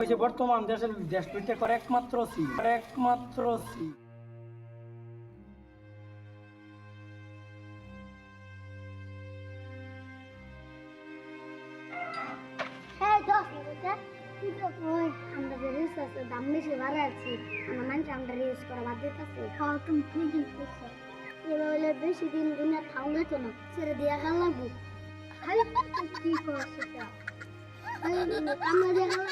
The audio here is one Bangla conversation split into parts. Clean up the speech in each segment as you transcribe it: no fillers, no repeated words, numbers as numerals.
বর্তমান দেশের দেশটিতে করে একমাত্র সি। হ্যাঁ দশ কিন্তু আমরা যে রিসোর্সের দাম বেশি বাড়াচ্ছি আমার মানুষ আমরা রিউজ করা বাদ দিতেছে খাওয়া তুমি ঠিকই করছো এভাবে বেশি দিন দুনিয়া খাওয়া যেত না ছেড়ে দিয়ে খাওয়া লাগবে খালি কি করছে আমরা দেখা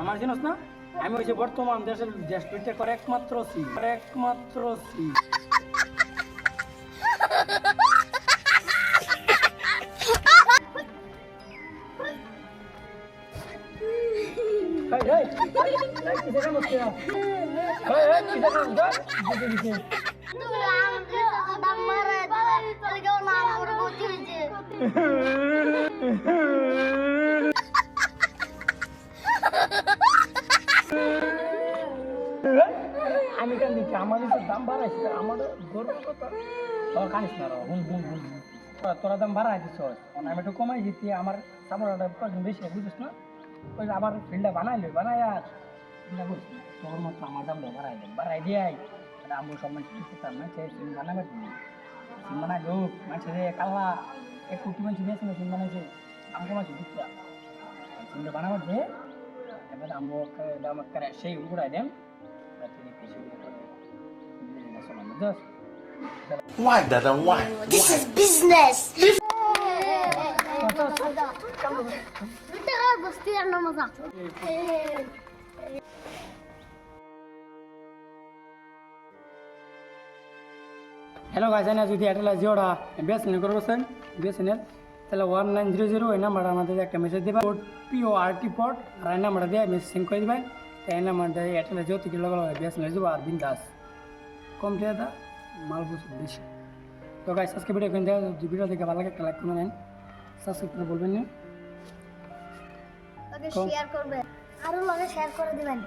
আমার জিনিস না আমি হয়েছে বর্তমান দেশের দেশটিতে করে একমাত্র সি। আমি কেন দিচ্ছি আমাদের তো দাম বাড়াইছে আমাদের গর্ব কথা কানিস না তোরা দাম বাড়াই দিচ্ছ আমি একটু কমাই দিচ্ছি আমার সাপোর্টটা কয়েকদিন বেশি বুঝিস না ওই আবার ফিল্ডটা বানাই আর তোর মতো আমার দামটা বাড়াই দিয়াই আমার সব মানুষ দিতাম না সিম বানাবে সিম বানাই লোক মানুষের কালা 1 কোটি মানুষ দিয়েছে সিম বানাইছে আমাকে মাঝে দিচ্ছি সিমটা বানাবার দিয়ে এবার আমাকে দাম করে সেই উড়াই দেন Why, Dada? Why? This is business. Hello guys না যদি এটা জিওটা বিএসএনএল করবেন বিএসএনএল তাহলে 1900 এই নাম্বারটা আমাদের একটা মেসেজ দিবেন কোড PORT পট আর এই নাম্বারটা দিয়ে মেসেজ সেন্ড করে দিবেন তাই নাম্বারটা এটা জিও থেকে লগা বিএসএনএল দিব আর বিন্দাস কম টাকা মাল বুঝ বেশি তো গাইস আজকে ভিডিও দেখে ভালো লাগে একটা লাইক করে নেন সাবস্ক্রাইব করে বলবেন না শেয়ার করবেন আরো লগে শেয়ার করে দিবেন